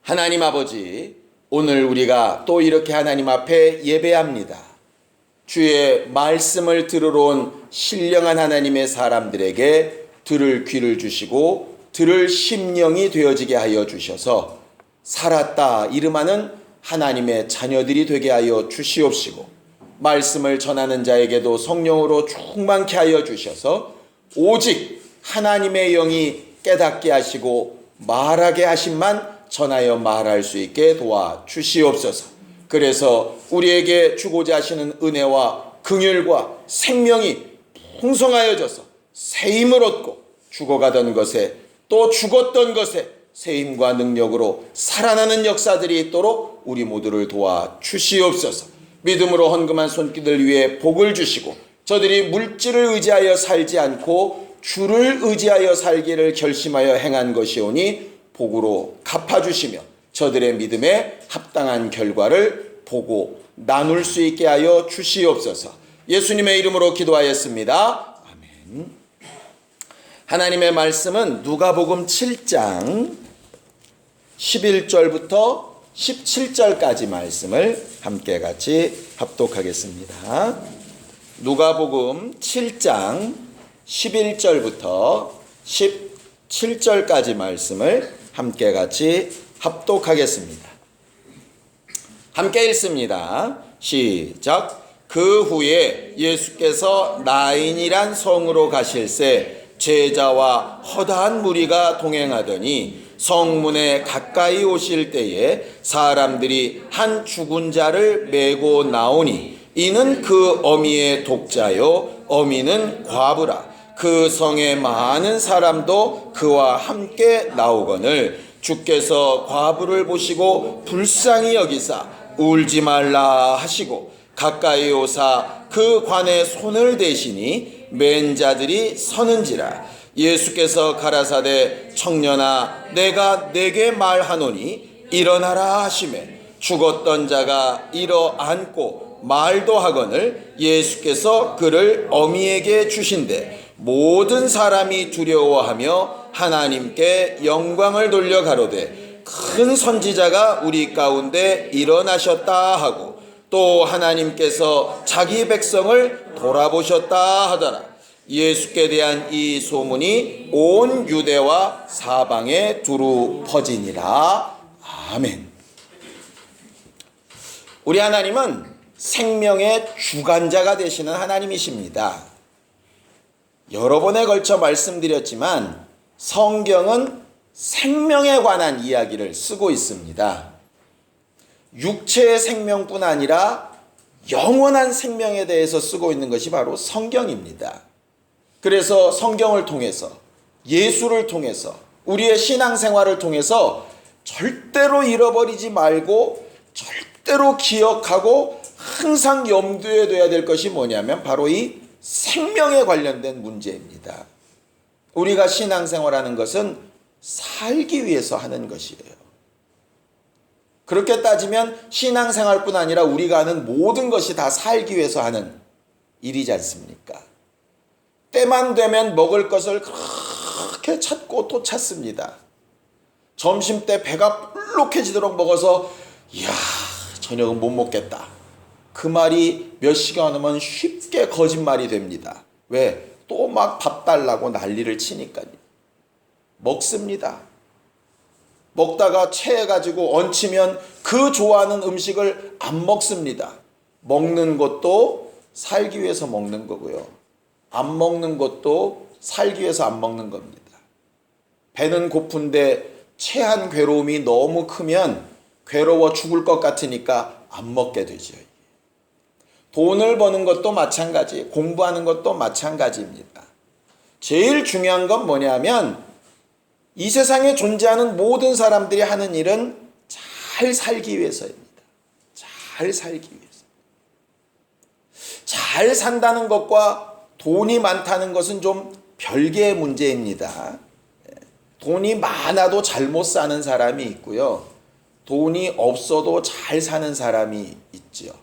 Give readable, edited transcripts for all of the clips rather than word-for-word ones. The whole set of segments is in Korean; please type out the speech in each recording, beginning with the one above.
하나님 아버지, 오늘 우리가 또 이렇게 하나님 앞에 예배합니다. 주의 말씀을 들으러 온 신령한 하나님의 사람들에게 들을 귀를 주시고 들을 심령이 되어지게 하여 주셔서 살았다 이름하는 하나님의 자녀들이 되게 하여 주시옵시고, 말씀을 전하는 자에게도 성령으로 충만케 하여 주셔서 오직 하나님의 영이 깨닫게 하시고 말하게 하심만 전하여 말할 수 있게 도와 주시옵소서. 그래서 우리에게 주고자 하시는 은혜와 긍휼과 생명이 풍성하여져서 새 힘을 얻고 죽어가던 것에 또 죽었던 것에 새 힘과 능력으로 살아나는 역사들이 있도록 우리 모두를 도와 주시옵소서. 믿음으로 헌금한 손길들 위에 복을 주시고, 저들이 물질을 의지하여 살지 않고 주를 의지하여 살기를 결심하여 행한 것이오니 복으로 갚아주시며 저들의 믿음에 합당한 결과를 보고 나눌 수 있게 하여 주시옵소서. 예수님의 이름으로 기도하였습니다. 아멘. 하나님의 말씀은 누가복음 7장 11절부터 17절까지 말씀을 함께 같이 합독하겠습니다. 누가복음 7장 11절부터 17절까지 말씀을 함께 같이 합독하겠습니다. 함께 읽습니다. 시작. 그 후에 예수께서 나인이란 성으로 가실새 제자와 허다한 무리가 동행하더니 성문에 가까이 오실 때에 사람들이 한 죽은 자를 메고 나오니 이는 그 어미의 독자요 어미는 과부라. 그 성에 많은 사람도 그와 함께 나오거늘 주께서 과부를 보시고 불쌍히 여기사 울지 말라 하시고 가까이 오사 그 관에 손을 대시니 맨 자들이 서는지라. 예수께서 가라사대 청년아 내가 내게 말하노니 일어나라 하시매 죽었던 자가 일어앉고 말도 하거늘 예수께서 그를 어미에게 주신대 모든 사람이 두려워하며 하나님께 영광을 돌려 가로되 큰 선지자가 우리 가운데 일어나셨다 하고 또 하나님께서 자기 백성을 돌아보셨다 하더라. 예수께 대한 이 소문이 온 유대와 사방에 두루 퍼지니라. 아멘. 우리 하나님은 생명의 주관자가 되시는 하나님이십니다. 여러 번에 걸쳐 말씀드렸지만 성경은 생명에 관한 이야기를 쓰고 있습니다. 육체의 생명뿐 아니라 영원한 생명에 대해서 쓰고 있는 것이 바로 성경입니다. 그래서 성경을 통해서, 예수를 통해서, 우리의 신앙생활을 통해서 절대로 잃어버리지 말고 절대로 기억하고 항상 염두에 둬야 될 것이 뭐냐면 바로 이 생명에 관련된 문제입니다. 우리가 신앙생활하는 것은 살기 위해서 하는 것이에요. 그렇게 따지면 신앙생활뿐 아니라 우리가 하는 모든 것이 다 살기 위해서 하는 일이지 않습니까? 때만 되면 먹을 것을 그렇게 찾고 또 찾습니다. 점심때 배가 불룩해지도록 먹어서 이야 저녁은 못 먹겠다. 그 말이 몇 시간 후면 쉽게 거짓말이 됩니다. 왜? 또 막 밥 달라고 난리를 치니까요. 먹습니다. 먹다가 체해가지고 얹히면 그 좋아하는 음식을 안 먹습니다. 먹는 것도 살기 위해서 먹는 거고요. 안 먹는 것도 살기 위해서 안 먹는 겁니다. 배는 고픈데 체한 괴로움이 너무 크면 괴로워 죽을 것 같으니까 안 먹게 되죠. 돈을 버는 것도 마찬가지, 공부하는 것도 마찬가지입니다. 제일 중요한 건 뭐냐면 이 세상에 존재하는 모든 사람들이 하는 일은 잘 살기 위해서입니다. 잘 살기 위해서. 잘 산다는 것과 돈이 많다는 것은 좀 별개의 문제입니다. 돈이 많아도 잘못 사는 사람이 있고요. 돈이 없어도 잘 사는 사람이 있죠.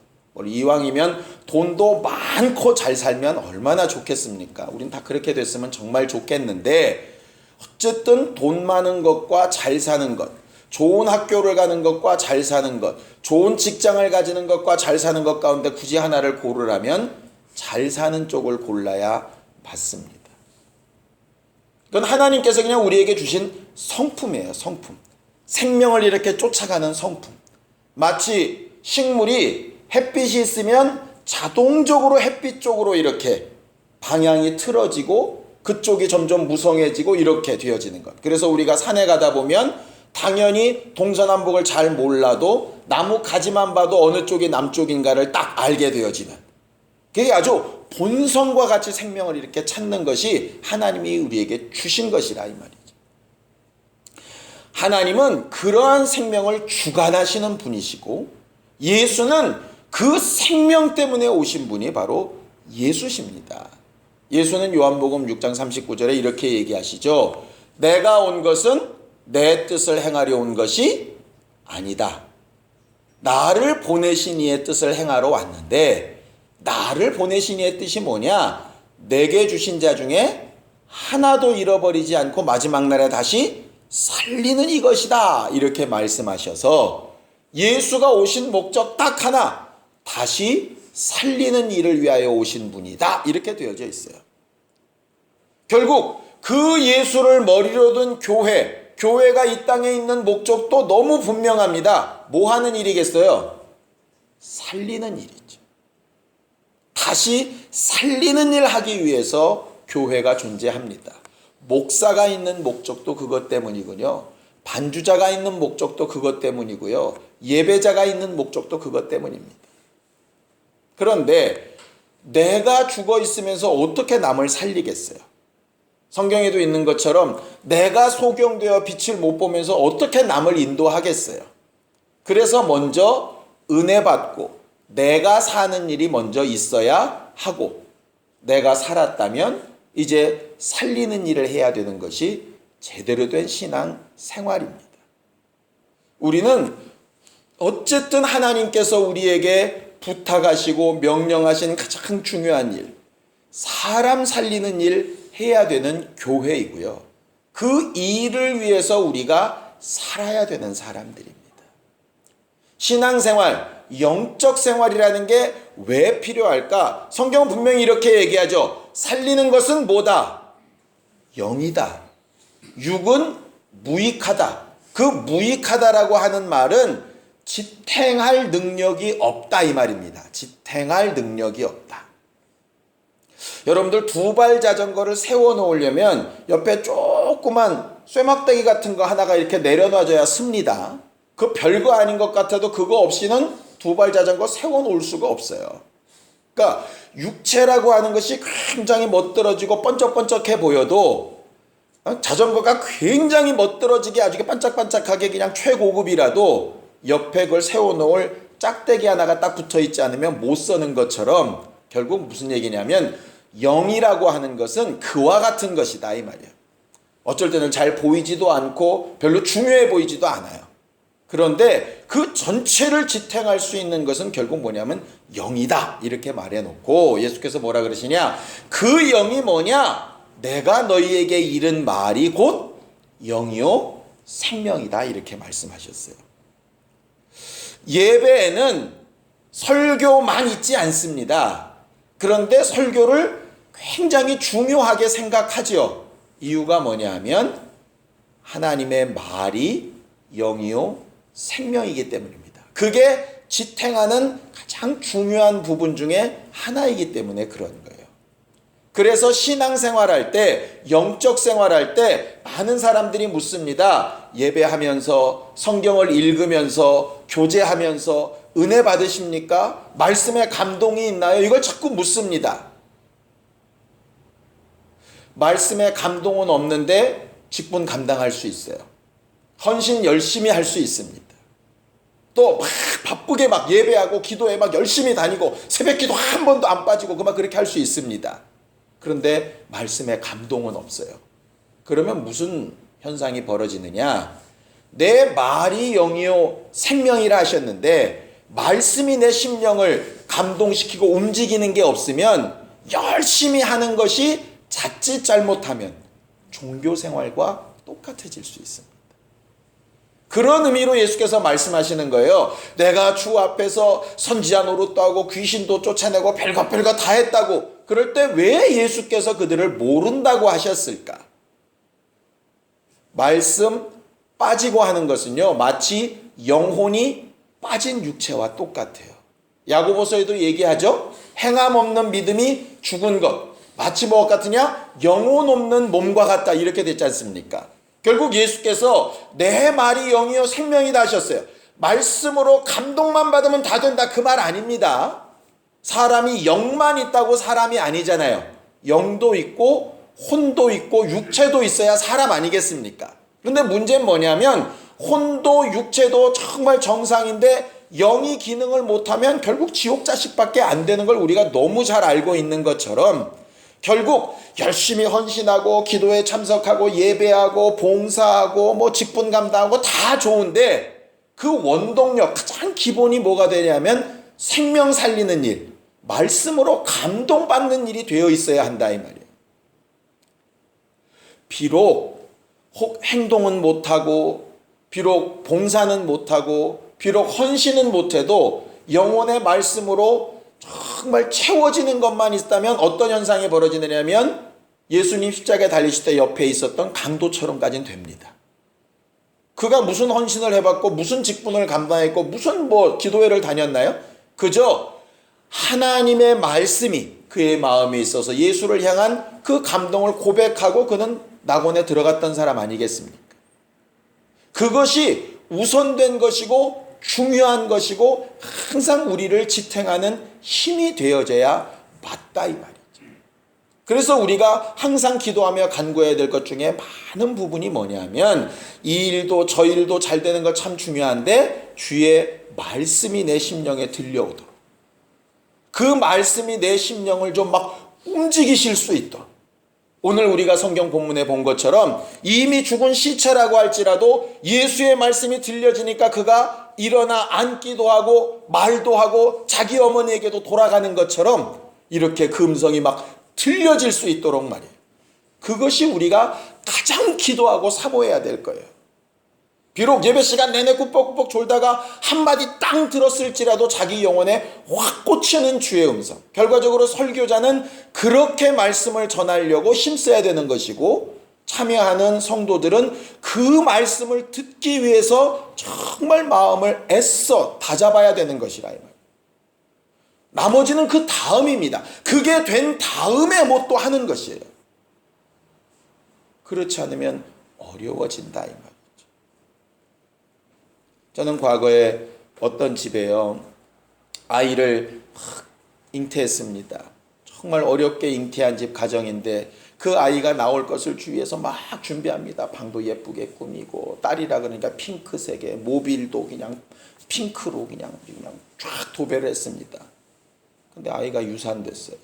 이왕이면 돈도 많고 잘 살면 얼마나 좋겠습니까? 우린 다 그렇게 됐으면 정말 좋겠는데 어쨌든 돈 많은 것과 잘 사는 것, 좋은 학교를 가는 것과 잘 사는 것, 좋은 직장을 가지는 것과 잘 사는 것 가운데 굳이 하나를 고르라면 잘 사는 쪽을 골라야 맞습니다. 그건 하나님께서 그냥 우리에게 주신 성품이에요. 성품. 생명을 이렇게 쫓아가는 성품. 마치 식물이 햇빛이 있으면 자동적으로 햇빛 쪽으로 이렇게 방향이 틀어지고 그쪽이 점점 무성해지고 이렇게 되어지는 것. 그래서 우리가 산에 가다 보면 당연히 동서남북을 잘 몰라도 나무 가지만 봐도 어느 쪽이 남쪽인가를 딱 알게 되어지는, 그게 아주 본성과 같이 생명을 이렇게 찾는 것이 하나님이 우리에게 주신 것이라 이 말이죠. 하나님은 그러한 생명을 주관하시는 분이시고 예수는 그 생명 때문에 오신 분이 바로 예수십니다. 예수는 요한복음 6장 39절에 이렇게 얘기하시죠. 내가 온 것은 내 뜻을 행하려 온 것이 아니다. 나를 보내신 이의 뜻을 행하러 왔는데, 나를 보내신 이의 뜻이 뭐냐? 내게 주신 자 중에 하나도 잃어버리지 않고 마지막 날에 다시 살리는 이것이다. 이렇게 말씀하셔서 예수가 오신 목적 딱 하나, 다시 살리는 일을 위하여 오신 분이다. 이렇게 되어져 있어요. 결국 그 예수를 머리로 둔 교회가 이 땅에 있는 목적도 너무 분명합니다. 뭐 하는 일이겠어요? 살리는 일이죠. 다시 살리는 일 하기 위해서 교회가 존재합니다. 목사가 있는 목적도 그것 때문이군요. 반주자가 있는 목적도 그것 때문이고요. 예배자가 있는 목적도 그것 때문입니다. 그런데 내가 죽어 있으면서 어떻게 남을 살리겠어요? 성경에도 있는 것처럼 내가 소경되어 빛을 못 보면서 어떻게 남을 인도하겠어요? 그래서 먼저 은혜 받고 내가 사는 일이 먼저 있어야 하고, 내가 살았다면 이제 살리는 일을 해야 되는 것이 제대로 된 신앙 생활입니다. 우리는 어쨌든 하나님께서 우리에게 부탁하시고 명령하신 가장 중요한 일, 사람 살리는 일 해야 되는 교회이고요. 그 일을 위해서 우리가 살아야 되는 사람들입니다. 신앙생활, 영적 생활이라는 게 왜 필요할까? 성경은 분명히 이렇게 얘기하죠. 살리는 것은 뭐다? 영이다. 육은 무익하다. 그 무익하다라고 하는 말은 지탱할 능력이 없다 이 말입니다. 지탱할 능력이 없다. 여러분들 두발 자전거를 세워놓으려면 옆에 조그만 쇠막대기 같은 거 하나가 이렇게 내려놔줘야 씁니다. 그 별거 아닌 것 같아도 그거 없이는 두발 자전거 세워놓을 수가 없어요. 그러니까 육체라고 하는 것이 굉장히 멋들어지고 번쩍번쩍해 보여도 자전거가 굉장히 멋들어지게 아주 반짝반짝하게 그냥 최고급이라도 옆에 그걸 세워놓을 짝대기 하나가 딱 붙어있지 않으면 못 쓰는 것처럼 결국 무슨 얘기냐면 영이라고 하는 것은 그와 같은 것이다 이 말이에요. 어쩔 때는 잘 보이지도 않고 별로 중요해 보이지도 않아요. 그런데 그 전체를 지탱할 수 있는 것은 결국 뭐냐면 영이다 이렇게 말해놓고 예수께서 뭐라 그러시냐? 그 영이 뭐냐? 내가 너희에게 이른 말이 곧 영이요 생명이다 이렇게 말씀하셨어요. 예배에는 설교만 있지 않습니다. 그런데 설교를 굉장히 중요하게 생각하죠. 이유가 뭐냐면 하나님의 말이 영이요 생명이기 때문입니다. 그게 지탱하는 가장 중요한 부분 중에 하나이기 때문에 그런 거예요. 그래서 신앙생활할 때, 영적 생활할 때 많은 사람들이 묻습니다. 예배하면서, 성경을 읽으면서, 교제하면서 은혜 받으십니까? 말씀에 감동이 있나요? 이걸 자꾸 묻습니다. 말씀에 감동은 없는데 직분 감당할 수 있어요. 헌신 열심히 할 수 있습니다. 또 막 바쁘게 막 예배하고 기도에 막 열심히 다니고 새벽기도 한 번도 안 빠지고 그만 그렇게 할 수 있습니다. 그런데 말씀에 감동은 없어요. 그러면 무슨 현상이 벌어지느냐? 내 말이 영이요 생명이라 하셨는데 말씀이 내 심령을 감동시키고 움직이는 게 없으면 열심히 하는 것이 자칫 잘못하면 종교생활과 똑같아질 수 있습니다. 그런 의미로 예수께서 말씀하시는 거예요. 내가 주 앞에서 선지자 노릇도 하고 귀신도 쫓아내고 별것 다 했다고. 그럴 때 왜 예수께서 그들을 모른다고 하셨을까? 말씀 빠지고 하는 것은요, 마치 영혼이 빠진 육체와 똑같아요. 야고보서에도 얘기하죠. 행함 없는 믿음이 죽은 것. 마치 뭐 같으냐? 영혼 없는 몸과 같다. 이렇게 됐지 않습니까? 결국 예수께서 내 말이 영이요 생명이다 하셨어요. 말씀으로 감동만 받으면 다 된다. 그 말 아닙니다. 사람이 영만 있다고 사람이 아니잖아요. 영도 있고 혼도 있고 육체도 있어야 사람 아니겠습니까? 그런데 문제는 뭐냐면 혼도 육체도 정말 정상인데 영이 기능을 못하면 결국 지옥 자식밖에 안 되는 걸 우리가 너무 잘 알고 있는 것처럼 결국 열심히 헌신하고 기도에 참석하고 예배하고 봉사하고 뭐 직분 감당하고 다 좋은데 그 원동력 가장 기본이 뭐가 되냐면 생명 살리는 일, 말씀으로 감동받는 일이 되어 있어야 한다 이 말이에요. 비록 행동은 못하고 비록 봉사는 못하고 비록 헌신은 못해도 영혼의 말씀으로 정말 채워지는 것만 있다면 어떤 현상이 벌어지느냐면 예수님 십자가에 달리실 때 옆에 있었던 강도처럼까지는 됩니다. 그가 무슨 헌신을 해봤고 무슨 직분을 감당했고 무슨 기도회를 다녔나요? 그저 하나님의 말씀이 그의 마음에 있어서 예수를 향한 그 감동을 고백하고 그는 낙원에 들어갔던 사람 아니겠습니까? 그것이 우선된 것이고 중요한 것이고 항상 우리를 지탱하는 힘이 되어져야 맞다 이 말이죠. 그래서 우리가 항상 기도하며 간구해야 될 것 중에 많은 부분이 뭐냐면 이 일도 저 일도 잘 되는 것 참 중요한데 주의 말씀이 내 심령에 들려오도록 그 말씀이 내 심령을 좀 막 움직이실 수 있도록 오늘 우리가 성경 본문에 본 것처럼 이미 죽은 시체라고 할지라도 예수의 말씀이 들려지니까 그가 일어나 앉기도 하고 말도 하고 자기 어머니에게도 돌아가는 것처럼 이렇게 그 음성이 막 들려질 수 있도록 말이에요. 그것이 우리가 가장 기도하고 사모해야 될 거예요. 비록 예배 시간 내내 꾸벅꾸벅 졸다가 한마디 땅 들었을지라도 자기 영혼에 확 꽂히는 주의 음성. 결과적으로 설교자는 그렇게 말씀을 전하려고 힘써야 되는 것이고 참여하는 성도들은 그 말씀을 듣기 위해서 정말 마음을 애써 다잡아야 되는 것이라 이 말이에요. 나머지는 그 다음입니다. 그게 된 다음에 뭐 또 하는 것이에요. 그렇지 않으면 어려워진다 이 말이에요. 저는 과거에 어떤 집에요 아이를 막 잉태했습니다. 정말 어렵게 잉태한 집 가정인데 그 아이가 나올 것을 주위에서 막 준비합니다. 방도 예쁘게 꾸미고 딸이라 그러니까 핑크색에 모빌도 그냥 핑크로 그냥 쫙 도배를 했습니다. 근데 아이가 유산됐어요.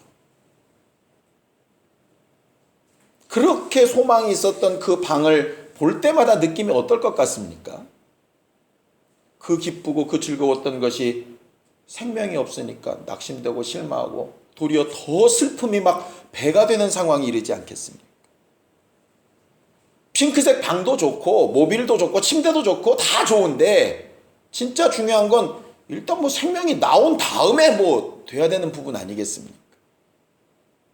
그렇게 소망이 있었던 그 방을 볼 때마다 느낌이 어떨 것 같습니까? 그 기쁘고 그 즐거웠던 것이 생명이 없으니까 낙심되고 실망하고 도리어 더 슬픔이 막 배가 되는 상황이 이르지 않겠습니까? 핑크색 방도 좋고 모빌도 좋고 침대도 좋고 다 좋은데 진짜 중요한 건 일단 생명이 나온 다음에 돼야 되는 부분 아니겠습니까?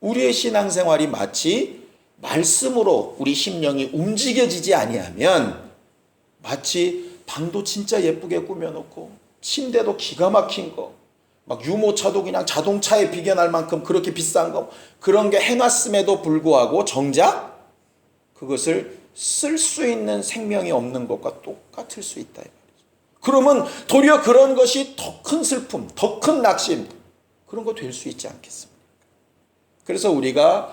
우리의 신앙생활이 마치 말씀으로 우리 심령이 움직여지지 아니하면 마치 방도 진짜 예쁘게 꾸며놓고 침대도 기가 막힌 거 막 유모차도 그냥 자동차에 비견할 만큼 그렇게 비싼 거 그런 게 해놨음에도 불구하고 정작 그것을 쓸 수 있는 생명이 없는 것과 똑같을 수 있다. 그러면 도리어 그런 것이 더 큰 슬픔, 더 큰 낙심 그런 거 될 수 있지 않겠습니까? 그래서 우리가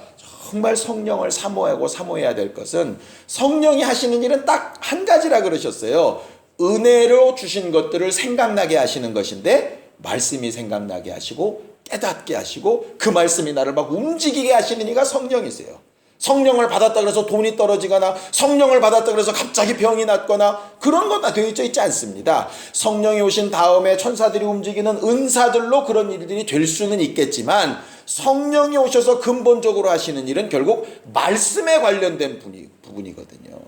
정말 성령을 사모해야 될 것은 성령이 하시는 일은 딱 한 가지라 그러셨어요. 은혜로 주신 것들을 생각나게 하시는 것인데 말씀이 생각나게 하시고 깨닫게 하시고 그 말씀이 나를 막 움직이게 하시는 이가 성령이세요. 성령을 받았다 그래서 돈이 떨어지거나 성령을 받았다 그래서 갑자기 병이 났거나 그런 건 다 되어져 있지 않습니다. 성령이 오신 다음에 천사들이 움직이는 은사들로 그런 일들이 될 수는 있겠지만 성령이 오셔서 근본적으로 하시는 일은 결국 말씀에 관련된 부분이거든요.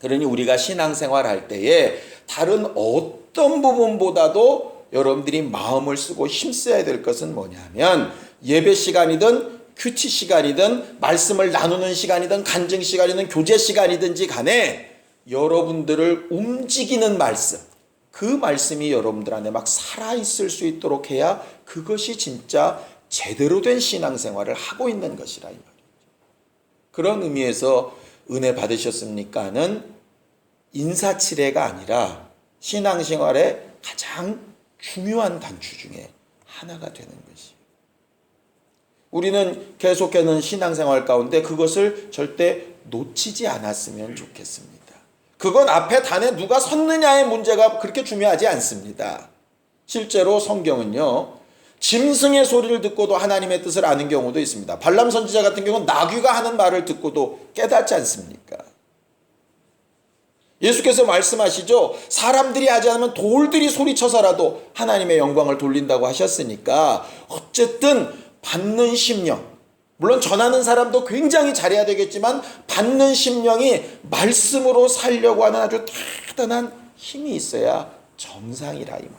그러니 우리가 신앙생활 할 때에 다른 어떤 부분보다도 여러분들이 마음을 쓰고 힘써야 될 것은 뭐냐면, 예배 시간이든 큐티 시간이든 말씀을 나누는 시간이든 간증 시간이든 교제 시간이든지 간에 여러분들을 움직이는 말씀, 그 말씀이 여러분들 안에 막 살아있을 수 있도록 해야 그것이 진짜 제대로 된 신앙생활을 하고 있는 것이라 이 말이죠. 그런 의미에서 은혜 받으셨습니까는 인사치레가 아니라 신앙생활의 가장 중요한 단추 중에 하나가 되는 것이에요. 우리는 계속해서 신앙생활 가운데 그것을 절대 놓치지 않았으면 좋겠습니다. 그건 앞에 단에 누가 섰느냐의 문제가 그렇게 중요하지 않습니다. 실제로 성경은요, 짐승의 소리를 듣고도 하나님의 뜻을 아는 경우도 있습니다. 발람 선지자 같은 경우는 나귀가 하는 말을 듣고도 깨닫지 않습니까? 예수께서 말씀하시죠. 사람들이 하지 않으면 돌들이 소리쳐서라도 하나님의 영광을 돌린다고 하셨으니까 어쨌든 받는 심령, 물론 전하는 사람도 굉장히 잘해야 되겠지만 받는 심령이 말씀으로 살려고 하는 아주 대단한 힘이 있어야 정상이라 이 말이죠.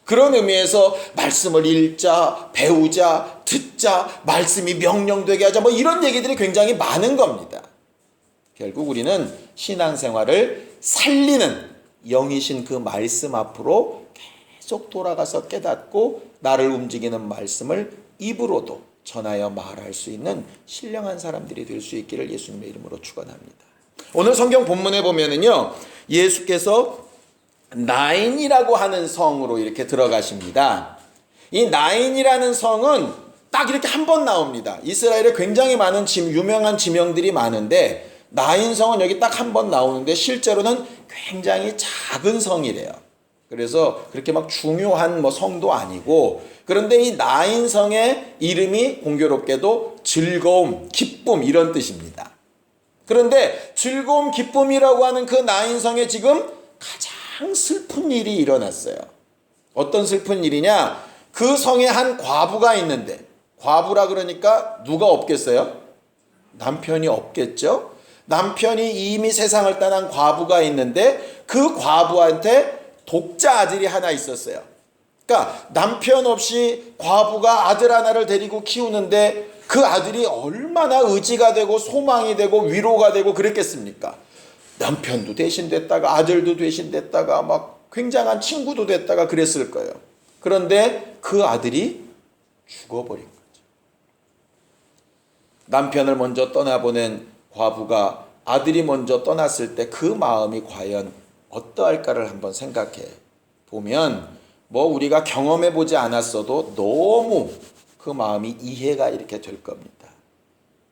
그런 의미에서 말씀을 읽자, 배우자, 듣자, 말씀이 명령되게 하자, 뭐 이런 얘기들이 굉장히 많은 겁니다. 결국 우리는 신앙생활을 살리는 영이신 그 말씀 앞으로 계속 돌아가서 깨닫고 나를 움직이는 말씀을 입으로도 전하여 말할 수 있는 신령한 사람들이 될 수 있기를 예수님의 이름으로 축원합니다. 오늘 성경 본문에 보면은요, 예수께서 나인이라고 하는 성으로 이렇게 들어가십니다. 이 나인이라는 성은 딱 이렇게 한 번 나옵니다. 이스라엘에 굉장히 많은 유명한 지명들이 많은데 나인 성은 여기 딱 한 번 나오는데 실제로는 굉장히 작은 성이래요. 그래서 그렇게 막 중요한 성도 아니고, 그런데 이 나인 성의 이름이 공교롭게도 즐거움, 기쁨 이런 뜻입니다. 그런데 즐거움, 기쁨이라고 하는 그 나인 성에 지금 가장 슬픈 일이 일어났어요. 어떤 슬픈 일이냐? 그 성에 한 과부가 있는데, 과부라 그러니까 누가 없겠어요? 남편이 없겠죠? 남편이 이미 세상을 떠난 과부가 있는데 그 과부한테 독자 아들이 하나 있었어요. 그러니까 남편 없이 과부가 아들 하나를 데리고 키우는데 그 아들이 얼마나 의지가 되고 소망이 되고 위로가 되고 그랬겠습니까? 남편도 대신 됐다가 아들도 대신 됐다가 막 굉장한 친구도 됐다가 그랬을 거예요. 그런데 그 아들이 죽어버린 거죠. 남편을 먼저 떠나보낸 과부가 아들이 먼저 떠났을 때 그 마음이 과연 어떠할까를 한번 생각해 보면 우리가 경험해 보지 않았어도 너무 그 마음이 이해가 이렇게 될 겁니다.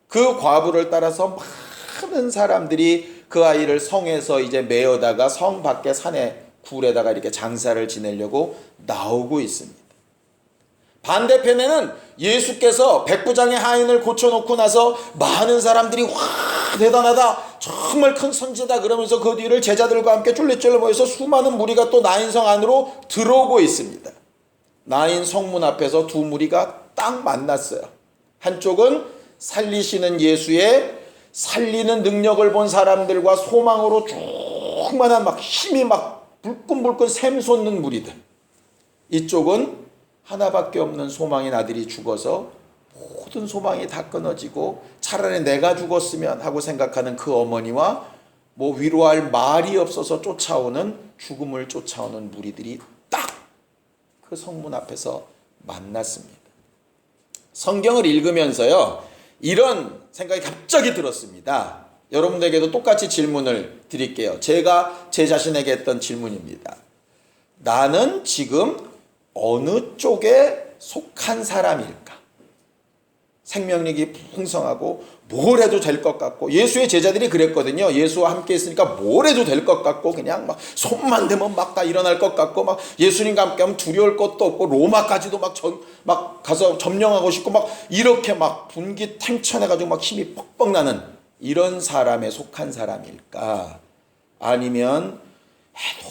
그 과부를 따라서 많은 사람들이 그 아이를 성에서 이제 메어다가 성 밖에 산에 굴에다가 이렇게 장사를 지내려고 나오고 있습니다. 반대편에는 예수께서 백부장의 하인을 고쳐놓고 나서 많은 사람들이 와 대단하다, 정말 큰 선지다 그러면서 그 뒤를 제자들과 함께 쫄래쫄래 모여서 수많은 무리가 또 나인성 안으로 들어오고 있습니다. 나인 성문 앞에서 두 무리가 딱 만났어요. 한쪽은 살리시는 예수의 살리는 능력을 본 사람들과 소망으로 충만한 막 힘이 막 불끈불끈 샘솟는 무리들. 이쪽은 하나밖에 없는 소망인 아들이 죽어서 모든 소망이 다 끊어지고 차라리 내가 죽었으면 하고 생각하는 그 어머니와 위로할 말이 없어서 쫓아오는, 죽음을 쫓아오는 무리들이 딱 그 성문 앞에서 만났습니다. 성경을 읽으면서요, 이런 생각이 갑자기 들었습니다. 여러분들에게도 똑같이 질문을 드릴게요. 제가 제 자신에게 했던 질문입니다. 나는 지금 어느 쪽에 속한 사람일까? 생명력이 풍성하고 뭘 해도 될 것 같고, 예수의 제자들이 그랬거든요. 예수와 함께 있으니까 뭘 해도 될 것 같고, 그냥 막 손만 대면 막 다 일어날 것 같고, 막 예수님과 함께 하면 두려울 것도 없고, 로마까지도 막 가서 점령하고 싶고, 막 이렇게 막 분기 탱천해가지고 막 힘이 뻑뻑 나는 이런 사람에 속한 사람일까? 아니면 해도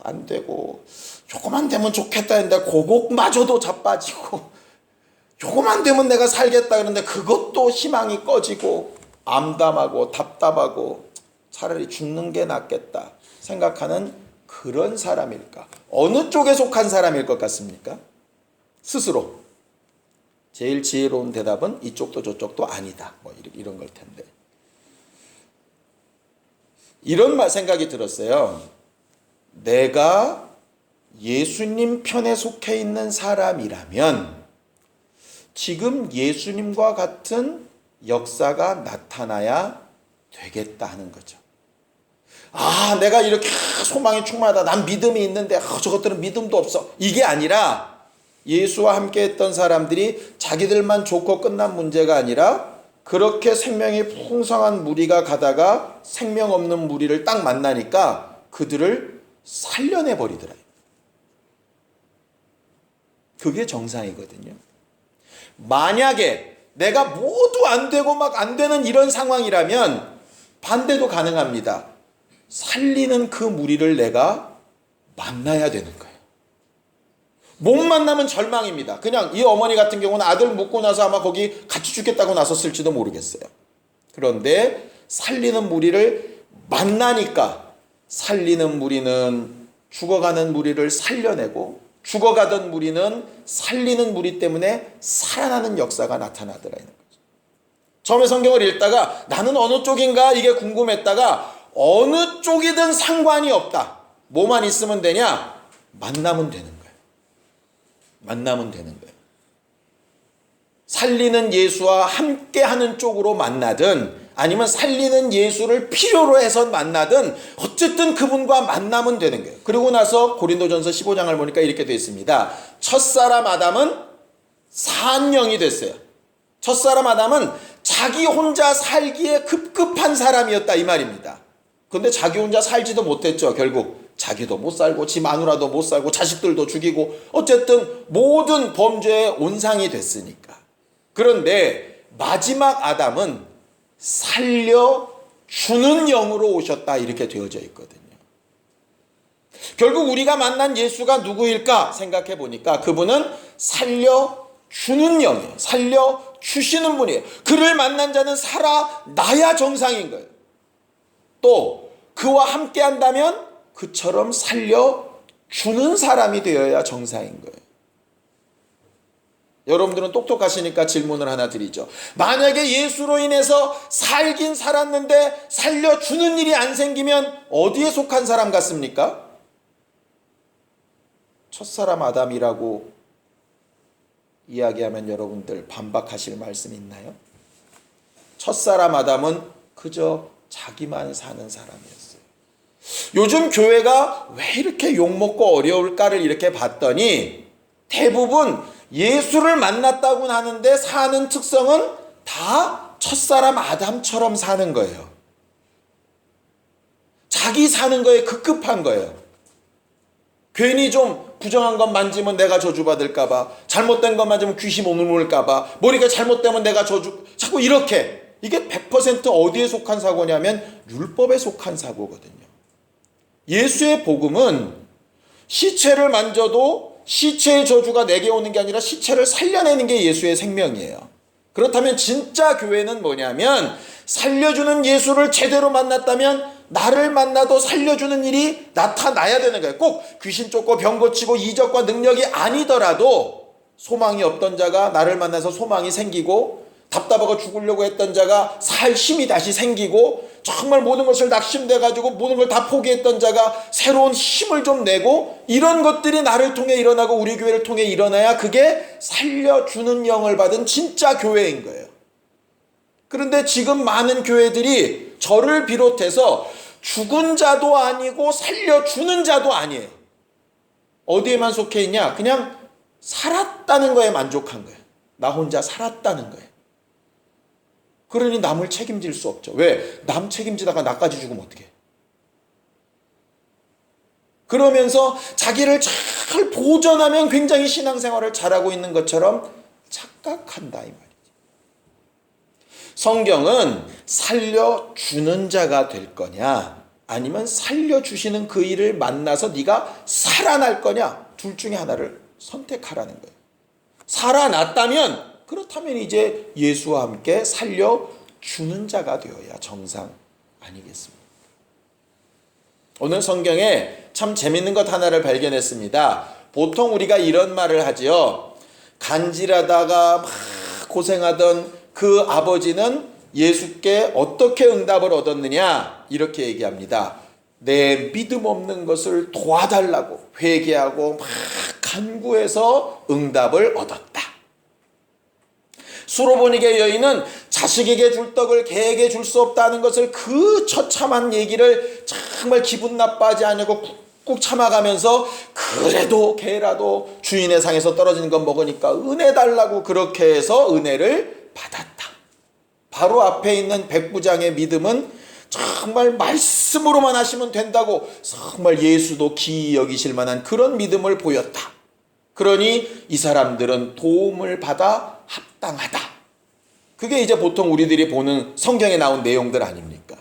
안 되고 조금만 되면 좋겠다 했는데 그것마저도 자빠지고, 조금만 되면 내가 살겠다 그러는데 그것도 희망이 꺼지고 암담하고 답답하고 차라리 죽는 게 낫겠다 생각하는 그런 사람일까? 어느 쪽에 속한 사람일 것 같습니까? 스스로. 제일 지혜로운 대답은 이쪽도 저쪽도 아니다. 뭐 이런 걸 텐데. 이런 생각이 들었어요. 내가 예수님 편에 속해 있는 사람이라면 지금 예수님과 같은 역사가 나타나야 되겠다 하는 거죠. 아, 내가 이렇게 소망이 충만하다. 난 믿음이 있는데 저것들은 믿음도 없어. 이게 아니라 예수와 함께 했던 사람들이 자기들만 좋고 끝난 문제가 아니라 그렇게 생명이 풍성한 무리가 가다가 생명 없는 무리를 딱 만나니까 그들을 살려내 버리더라. 그게 정상이거든요. 만약에 내가 모두 안 되고 막 안 되는 이런 상황이라면 반대도 가능합니다. 살리는 그 무리를 내가 만나야 되는 거예요. 못 만나면 절망입니다. 그냥 이 어머니 같은 경우는 아들 묻고 나서 아마 거기 같이 죽겠다고 나섰을지도 모르겠어요. 그런데 살리는 무리를 만나니까 살리는 무리는 죽어가는 무리를 살려내고 죽어가던 무리는 살리는 무리 때문에 살아나는 역사가 나타나더라. 처음에 성경을 읽다가 나는 어느 쪽인가 이게 궁금했다가 어느 쪽이든 상관이 없다. 뭐만 있으면 되냐? 만나면 되는 거예요. 만나면 되는 거예요. 살리는 예수와 함께하는 쪽으로 만나든 아니면 살리는 예수를 필요로 해서 만나든 어쨌든 그분과 만나면 되는 거예요. 그리고 나서 고린도전서 15장을 보니까 이렇게 되어 있습니다. 첫사람 아담은 산영이 됐어요. 첫사람 아담은 자기 혼자 살기에 급급한 사람이었다 이 말입니다. 그런데 자기 혼자 살지도 못했죠. 결국 자기도 못 살고 지 마누라도 못 살고 자식들도 죽이고 어쨌든 모든 범죄의 온상이 됐으니까. 그런데 마지막 아담은 살려주는 영으로 오셨다 이렇게 되어져 있거든요. 결국 우리가 만난 예수가 누구일까 생각해 보니까 그분은 살려주는 영이에요. 살려주시는 분이에요. 그를 만난 자는 살아나야 정상인 거예요. 또 그와 함께 한다면 그처럼 살려주는 사람이 되어야 정상인 거예요. 여러분들은 똑똑하시니까 질문을 하나 드리죠. 만약에 예수로 인해서 살긴 살았는데 살려주는 일이 안 생기면 어디에 속한 사람 같습니까? 첫사람 아담이라고 이야기하면 여러분들 반박하실 말씀 있나요? 첫사람 아담은 그저 자기만 사는 사람이었어요. 요즘 교회가 왜 이렇게 욕먹고 어려울까를 이렇게 봤더니 대부분 예수를 만났다고 하는데 사는 특성은 다 첫사람 아담처럼 사는 거예요. 자기 사는 거에 급급한 거예요. 괜히 좀 부정한 것 만지면 내가 저주받을까봐, 잘못된 것 만지면 귀신 오물까봐, 머리가 잘못되면 내가 자꾸 이렇게. 이게 100% 어디에 속한 사고냐면 율법에 속한 사고거든요. 예수의 복음은 시체를 만져도 시체의 저주가 내게 오는 게 아니라 시체를 살려내는 게 예수의 생명이에요. 그렇다면 진짜 교회는 뭐냐면 살려주는 예수를 제대로 만났다면 나를 만나도 살려주는 일이 나타나야 되는 거예요. 꼭 귀신 쫓고 병 고치고 이적과 능력이 아니더라도 소망이 없던 자가 나를 만나서 소망이 생기고 답답하고 죽으려고 했던 자가 살 힘이 다시 생기고 정말 모든 것을 낙심돼가지고 모든 걸 다 포기했던 자가 새로운 힘을 좀 내고 이런 것들이 나를 통해 일어나고 우리 교회를 통해 일어나야 그게 살려주는 영을 받은 진짜 교회인 거예요. 그런데 지금 많은 교회들이 저를 비롯해서 죽은 자도 아니고 살려주는 자도 아니에요. 어디에만 속해 있냐? 그냥 살았다는 거에 만족한 거예요. 나 혼자 살았다는 거예요. 그러니 남을 책임질 수 없죠. 왜? 남 책임지다가 나까지 죽으면 어떡해? 그러면서 자기를 잘 보존하면 굉장히 신앙생활을 잘하고 있는 것처럼 착각한다 이 말이죠. 성경은 살려주는 자가 될 거냐 아니면 살려주시는 그 일을 만나서 네가 살아날 거냐 둘 중에 하나를 선택하라는 거예요. 살아났다면 그렇다면 이제 예수와 함께 살려주는 자가 되어야 정상 아니겠습니까? 오늘 성경에 참 재밌는 것 하나를 발견했습니다. 보통 우리가 이런 말을 하지요. 간질하다가 막 고생하던 그 아버지는 예수께 어떻게 응답을 얻었느냐? 이렇게 얘기합니다. 내 믿음 없는 것을 도와달라고 회개하고 막 간구해서 응답을 얻었다. 수로보니게 여인은 자식에게 줄 떡을 개에게 줄 수 없다는 것을 그 처참한 얘기를 정말 기분 나빠하지 않고 꾹꾹 참아가면서 그래도 개라도 주인의 상에서 떨어지는 건 먹으니까 은혜 달라고 그렇게 해서 은혜를 받았다. 바로 앞에 있는 백부장의 믿음은 정말 말씀으로만 하시면 된다고 정말 예수도 기이 여기실 만한 그런 믿음을 보였다. 그러니 이 사람들은 도움을 받아 합당하다. 그게 이제 보통 우리들이 보는 성경에 나온 내용들 아닙니까?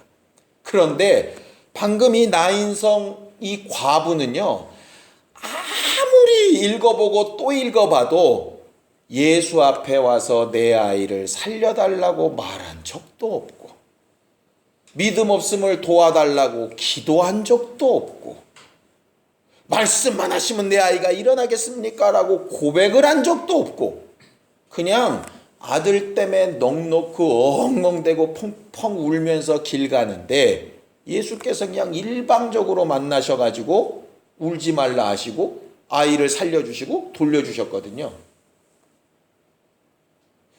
그런데 방금 이 나인성 이 과부는요, 아무리 읽어보고 또 읽어봐도 예수 앞에 와서 내 아이를 살려달라고 말한 적도 없고, 믿음 없음을 도와달라고 기도한 적도 없고, 말씀만 하시면 내 아이가 일어나겠습니까? 라고 고백을 한 적도 없고, 그냥 아들 때문에 넋놓고 엉엉대고 펑펑 울면서 길 가는데 예수께서 그냥 일방적으로 만나셔가지고 울지 말라 하시고 아이를 살려주시고 돌려주셨거든요.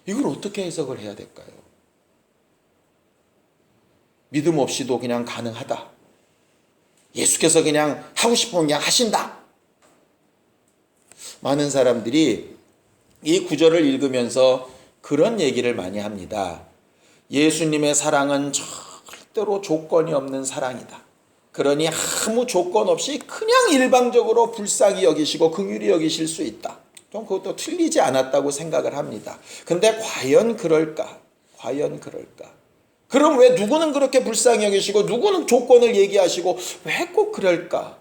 이걸 어떻게 해석을 해야 될까요? 믿음 없이도 그냥 가능하다. 예수께서 그냥 하고 싶으면 그냥 하신다. 많은 사람들이 이 구절을 읽으면서 그런 얘기를 많이 합니다. 예수님의 사랑은 절대로 조건이 없는 사랑이다. 그러니 아무 조건 없이 그냥 일방적으로 불쌍히 여기시고 긍휼히 여기실 수 있다. 좀 그것도 틀리지 않았다고 생각을 합니다. 근데 과연 그럴까? 과연 그럴까? 그럼 왜 누구는 그렇게 불쌍히 여기시고 누구는 조건을 얘기하시고 왜 꼭 그럴까?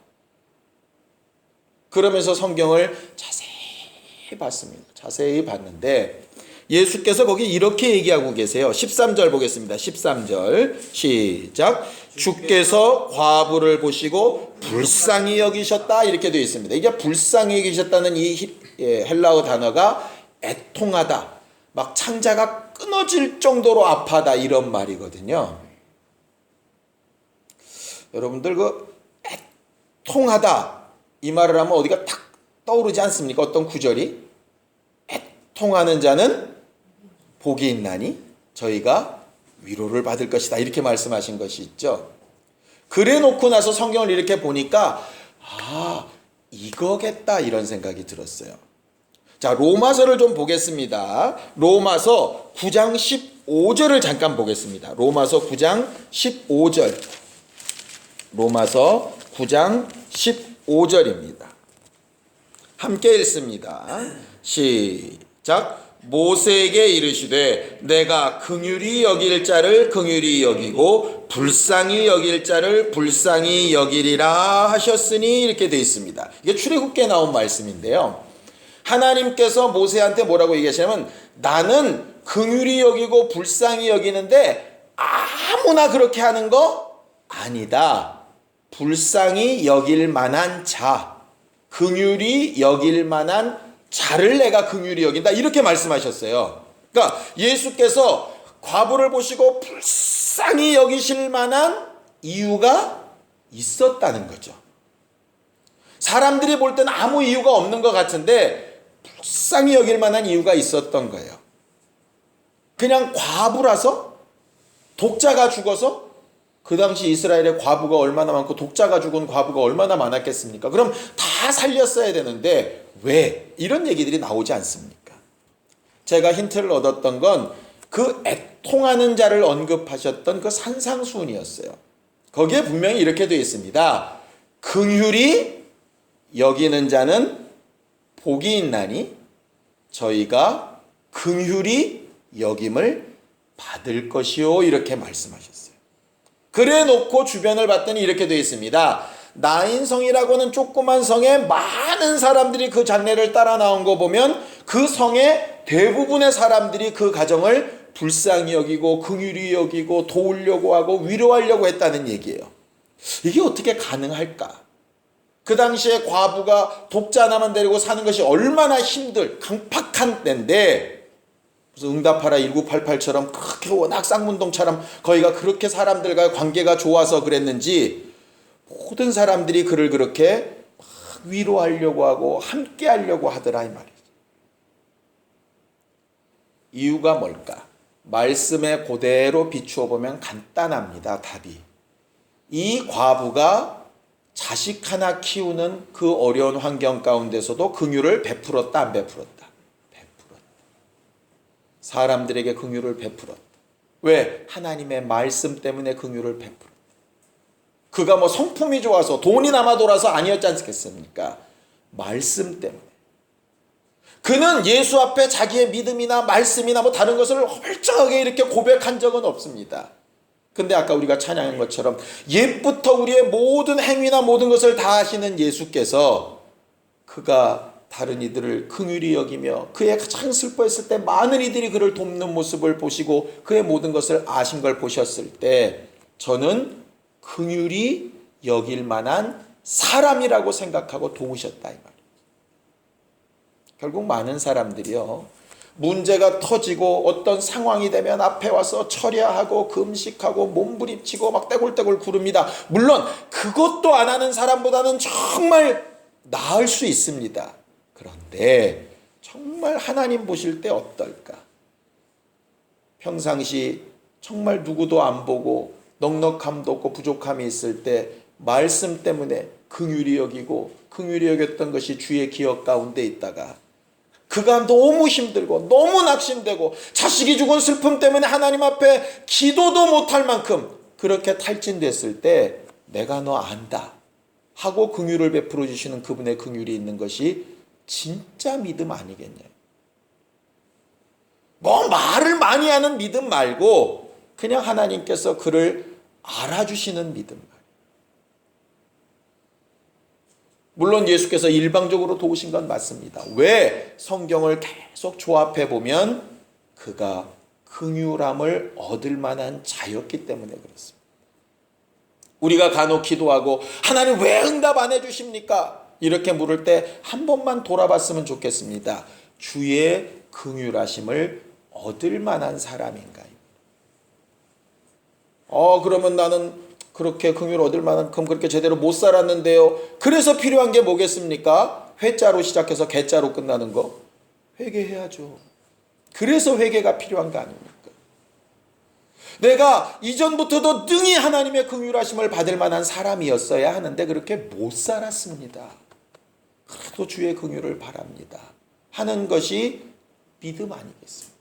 그러면서 성경을 자세히 봤습니다. 자세히 봤는데 예수께서 거기 이렇게 얘기하고 계세요. 13절 보겠습니다. 13절 시작. 주께서 과부를 보시고 불쌍히 여기셨다 이렇게 되어 있습니다. 이게 불쌍히 여기셨다는 이 헬라어 단어가 애통하다, 막 창자가 끊어질 정도로 아파다 이런 말이거든요. 여러분들 그 애통하다 이 말을 하면 어디가 탁 떠오르지 않습니까? 어떤 구절이? 애통하는 자는 복이 있나니 저희가 위로를 받을 것이다 이렇게 말씀하신 것이 있죠. 그래 놓고 나서 성경을 이렇게 보니까 이거겠다 이런 생각이 들었어요. 자, 로마서를 좀 보겠습니다. 로마서 9장 15절을 잠깐 보겠습니다. 로마서 9장 15절. 로마서 9장 15절입니다. 함께 읽습니다. 시작. 모세에게 이르시되 내가 긍휼히 여길 자를 긍휼히 여기고 불쌍히 여길 자를 불쌍히 여기리라 하셨으니 이렇게 되어 있습니다. 이게 출애굽기에 나온 말씀인데요. 하나님께서 모세한테 뭐라고 얘기하시냐면 나는 긍휼히 여기고 불쌍히 여기는데 아무나 그렇게 하는 거 아니다. 불쌍히 여길 만한 자, 긍휼히 여길 만한 자를 내가 긍휼히 여긴다 이렇게 말씀하셨어요. 그러니까 예수께서 과부를 보시고 불쌍히 여기실 만한 이유가 있었다는 거죠. 사람들이 볼 때는 아무 이유가 없는 것 같은데 불쌍히 여길 만한 이유가 있었던 거예요. 그냥 과부라서, 독자가 죽어서, 그 당시 이스라엘에 과부가 얼마나 많고 독자가 죽은 과부가 얼마나 많았겠습니까? 그럼 다 살렸어야 되는데 왜? 이런 얘기들이 나오지 않습니까? 제가 힌트를 얻었던 건 그 애통하는 자를 언급하셨던 그 산상수훈이었어요. 거기에 분명히 이렇게 되어 있습니다. 긍휼히 여기는 자는 복이 있나니 저희가 긍휼히 여김을 받을 것이요 이렇게 말씀하셨어요. 그래 놓고 주변을 봤더니 이렇게 되어 있습니다. 나인성이라고는 조그만 성에 많은 사람들이 그 장례를 따라 나온 거 보면 그 성의 대부분의 사람들이 그 가정을 불쌍히 여기고 긍휼히 여기고 도우려고 하고 위로하려고 했다는 얘기예요. 이게 어떻게 가능할까? 그 당시에 과부가 독자 하나만 데리고 사는 것이 얼마나 강팍한 때인데, 그래서 응답하라 1988처럼 그렇게 워낙 쌍문동처럼 거기가 그렇게 사람들과 관계가 좋아서 그랬는지 모든 사람들이 그를 그렇게 막 위로하려고 하고 함께 하려고 하더라 이 말이죠. 이유가 뭘까? 말씀에 그대로 비추어 보면 간단합니다. 답이. 이 과부가 자식 하나 키우는 그 어려운 환경 가운데서도 긍휼을 베풀었다, 안 베풀었다? 베풀었다. 사람들에게 긍휼을 베풀었다. 왜? 하나님의 말씀 때문에 긍휼을 베풀었다. 그가 뭐 성품이 좋아서 돈이 남아 돌아서 아니었지 않겠습니까? 말씀 때문에. 그는 예수 앞에 자기의 믿음이나 말씀이나 뭐 다른 것을 헐쩍하게 이렇게 고백한 적은 없습니다. 근데 아까 우리가 찬양한 것처럼 옛부터 우리의 모든 행위나 모든 것을 다 아시는 예수께서 그가 다른 이들을 긍휼히 여기며 그의 가장 슬퍼했을 때 많은 이들이 그를 돕는 모습을 보시고 그의 모든 것을 아신 걸 보셨을 때 저는 긍휼히 여길 만한 사람이라고 생각하고 도우셨다 이 말이에요. 결국 많은 사람들이요, 문제가 터지고 어떤 상황이 되면 앞에 와서 철야하고 금식하고 몸부림치고 막 떼굴떼굴 구릅니다. 물론 그것도 안 하는 사람보다는 정말 나을 수 있습니다. 그런데 정말 하나님 보실 때 어떨까? 평상시 정말 누구도 안 보고 넉넉함도 없고 부족함이 있을 때 말씀 때문에 긍휼히 여기고 긍휼히 여겼던 것이 주의 기억 가운데 있다가 그가 너무 힘들고 너무 낙심되고 자식이 죽은 슬픔 때문에 하나님 앞에 기도도 못할 만큼 그렇게 탈진됐을 때 내가 너 안다 하고 긍휼을 베풀어 주시는 그분의 긍휼이 있는 것이 진짜 믿음 아니겠냐요. 뭐 말을 많이 하는 믿음 말고 그냥 하나님께서 그를 알아주시는 믿음. 물론 예수께서 일방적으로 도우신 건 맞습니다. 왜? 성경을 계속 조합해 보면 그가 긍휼함을 얻을 만한 자였기 때문에 그렇습니다. 우리가 간혹 기도하고 하나님 왜 응답 안 해주십니까? 이렇게 물을 때 한 번만 돌아봤으면 좋겠습니다. 주의 긍휼하심을 얻을 만한 사람인가요? 그러면 나는 그렇게 긍휼을 얻을 만큼 그렇게 제대로 못 살았는데요. 그래서 필요한 게 뭐겠습니까? 회자로 시작해서 개자로 끝나는 거. 회개해야죠. 그래서 회개가 필요한 거 아닙니까? 내가 이전부터도 능히 하나님의 긍휼하심을 받을 만한 사람이었어야 하는데 그렇게 못 살았습니다. 그래도 주의 긍휼을 바랍니다 하는 것이 믿음 아니겠습니까?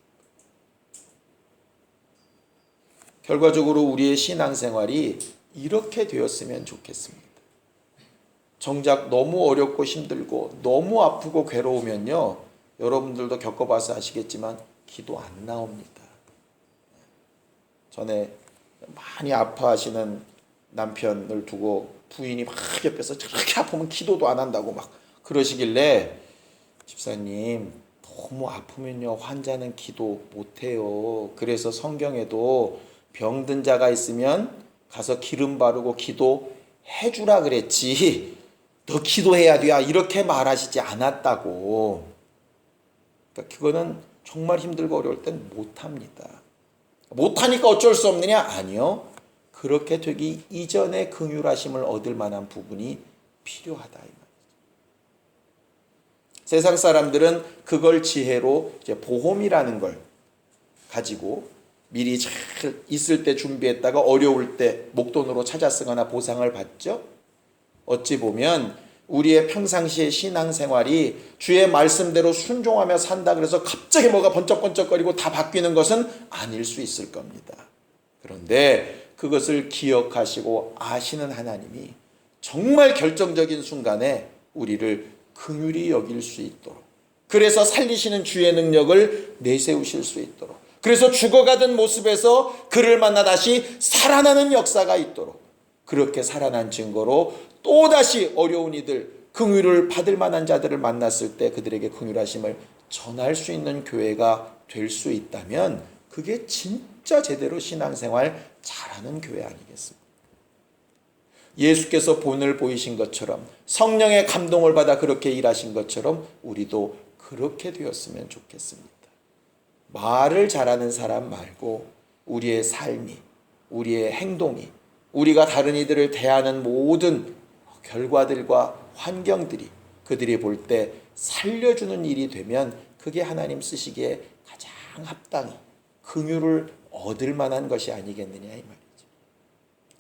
결과적으로 우리의 신앙생활이 이렇게 되었으면 좋겠습니다. 정작 너무 어렵고 힘들고 너무 아프고 괴로우면요, 여러분들도 겪어봐서 아시겠지만 기도 안 나옵니다. 전에 많이 아파하시는 남편을 두고 부인이 막 옆에서 저렇게 아프면 기도도 안 한다고 막 그러시길래, 집사님 너무 아프면요 환자는 기도 못해요. 그래서 성경에도 병든 자가 있으면 가서 기름 바르고 기도해 주라 그랬지 너 기도해야 돼 이렇게 말하시지 않았다고. 그러니까 그거는 정말 힘들고 어려울 땐 못합니다. 못하니까 어쩔 수 없느냐? 아니요. 그렇게 되기 이전에 긍휼하심을 얻을 만한 부분이 필요하다 이 말이죠. 세상 사람들은 그걸 지혜로 이제 보험이라는 걸 가지고 미리 잘 있을 때 준비했다가 어려울 때 목돈으로 찾아 쓰거나 보상을 받죠. 어찌 보면 우리의 평상시의 신앙생활이 주의 말씀대로 순종하며 산다 그래서 갑자기 뭐가 번쩍번쩍거리고 다 바뀌는 것은 아닐 수 있을 겁니다. 그런데 그것을 기억하시고 아시는 하나님이 정말 결정적인 순간에 우리를 긍휼히 여길 수 있도록, 그래서 살리시는 주의 능력을 내세우실 수 있도록, 그래서 죽어가던 모습에서 그를 만나 다시 살아나는 역사가 있도록, 그렇게 살아난 증거로 또다시 어려운 이들, 긍휼을 받을 만한 자들을 만났을 때 그들에게 긍휼하심을 전할 수 있는 교회가 될 수 있다면 그게 진짜 제대로 신앙생활 잘하는 교회 아니겠습니까? 예수께서 본을 보이신 것처럼 성령의 감동을 받아 그렇게 일하신 것처럼 우리도 그렇게 되었으면 좋겠습니다. 말을 잘하는 사람 말고 우리의 삶이, 우리의 행동이, 우리가 다른 이들을 대하는 모든 결과들과 환경들이 그들이 볼 때 살려주는 일이 되면 그게 하나님 쓰시기에 가장 합당히 긍휼을 얻을 만한 것이 아니겠느냐 이 말이죠.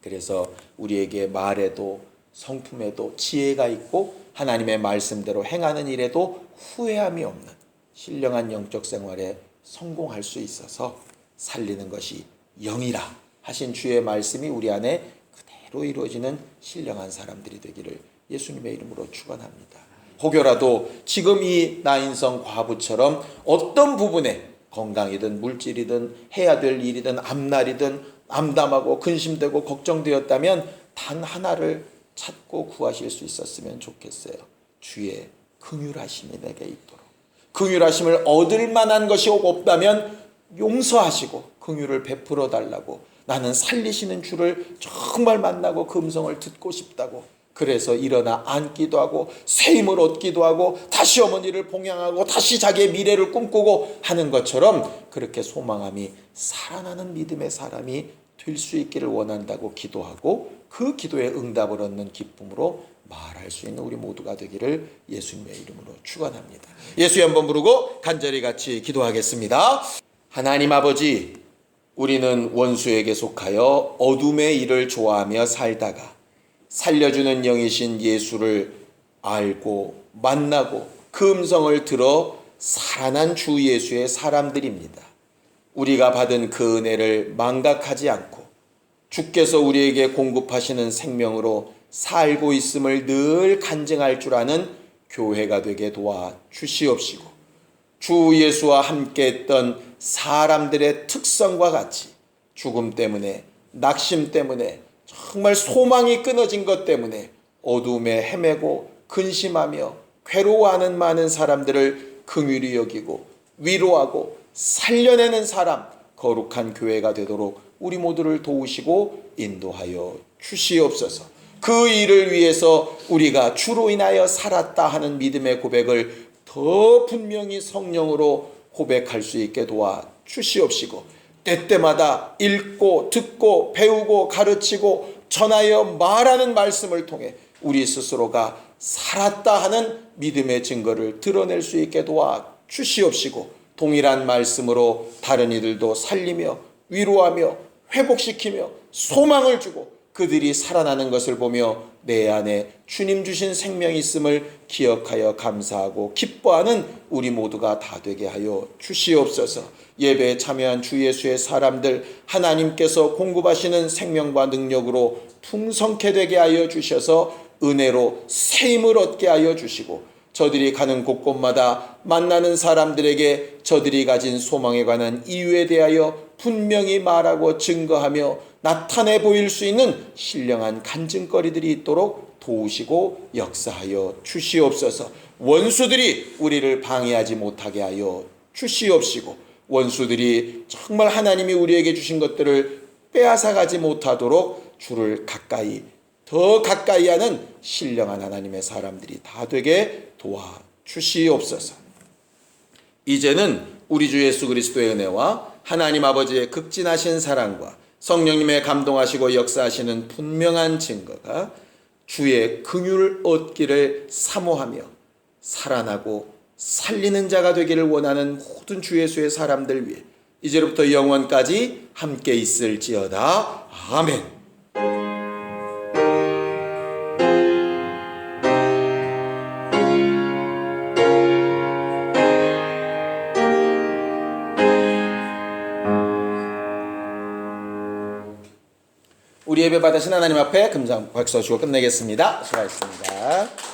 그래서 우리에게 말에도 성품에도 지혜가 있고 하나님의 말씀대로 행하는 일에도 후회함이 없는 신령한 영적 생활에 성공할 수 있어서 살리는 것이 영이라 하신 주의 말씀이 우리 안에 그대로 이루어지는 신령한 사람들이 되기를 예수님의 이름으로 축원합니다. 혹여라도 지금 이 나인성 과부처럼 어떤 부분에 건강이든 물질이든 해야 될 일이든 앞날이든 암담하고 근심되고 걱정되었다면 단 하나를 찾고 구하실 수 있었으면 좋겠어요. 주의 긍휼하심이 내게 있도록. 긍휼하심을 얻을 만한 것이 없다면 용서하시고 긍휼을 베풀어 달라고, 나는 살리시는 주를 정말 만나고 그 음성을 듣고 싶다고, 그래서 일어나 앉기도 하고 새 힘을 얻기도 하고 다시 어머니를 봉양하고 다시 자기의 미래를 꿈꾸고 하는 것처럼 그렇게 소망함이 살아나는 믿음의 사람이 될 수 있기를 원한다고 기도하고 그 기도에 응답을 얻는 기쁨으로 말할 수 있는 우리 모두가 되기를 예수님의 이름으로 축원합니다. 예수 한번 부르고 간절히 같이 기도하겠습니다. 하나님 아버지, 우리는 원수에게 속하여 어둠의 일을 좋아하며 살다가 살려주는 영이신 예수를 알고 만나고 그 음성을 들어 살아난 주 예수의 사람들입니다. 우리가 받은 그 은혜를 망각하지 않고 주께서 우리에게 공급하시는 생명으로 살고 있음을 늘 간증할 줄 아는 교회가 되게 도와 주시옵시고, 주 예수와 함께 했던 사람들의 특성과 같이 죽음 때문에, 낙심 때문에, 정말 소망이 끊어진 것 때문에 어둠에 헤매고 근심하며 괴로워하는 많은 사람들을 긍휼히 여기고 위로하고 살려내는 사람, 거룩한 교회가 되도록 우리 모두를 도우시고 인도하여 주시옵소서. 그 일을 위해서 우리가 주로 인하여 살았다 하는 믿음의 고백을 더 분명히 성령으로 고백할 수 있게 도와 주시옵시고, 때때마다 읽고 듣고 배우고 가르치고 전하여 말하는 말씀을 통해 우리 스스로가 살았다 하는 믿음의 증거를 드러낼 수 있게 도와 주시옵시고, 동일한 말씀으로 다른 이들도 살리며 위로하며 회복시키며 소망을 주고 그들이 살아나는 것을 보며 내 안에 주님 주신 생명이 있음을 기억하여 감사하고 기뻐하는 우리 모두가 다 되게 하여 주시옵소서. 예배에 참여한 주 예수의 사람들, 하나님께서 공급하시는 생명과 능력으로 풍성케 되게 하여 주셔서 은혜로 새 힘을 얻게 하여 주시고, 저들이 가는 곳곳마다 만나는 사람들에게 저들이 가진 소망에 관한 이유에 대하여 분명히 말하고 증거하며 나타내 보일 수 있는 신령한 간증거리들이 있도록 도우시고 역사하여 주시옵소서. 원수들이 우리를 방해하지 못하게 하여 주시옵시고, 원수들이 정말 하나님이 우리에게 주신 것들을 빼앗아가지 못하도록 주를 가까이, 더 가까이 하는 신령한 하나님의 사람들이 다 되게 도와 주시옵소서. 이제는 우리 주 예수 그리스도의 은혜와 하나님 아버지의 극진하신 사랑과 성령님의 감동하시고 역사하시는 분명한 증거가 주의 긍휼을 얻기를 사모하며 살아나고 살리는 자가 되기를 원하는 모든 주 예수의 사람들 위해 이제부터 영원까지 함께 있을지어다. 아멘. 우리 예배 받으신 하나님 앞에 금상 박수 주고 끝내겠습니다. 수고하셨습니다.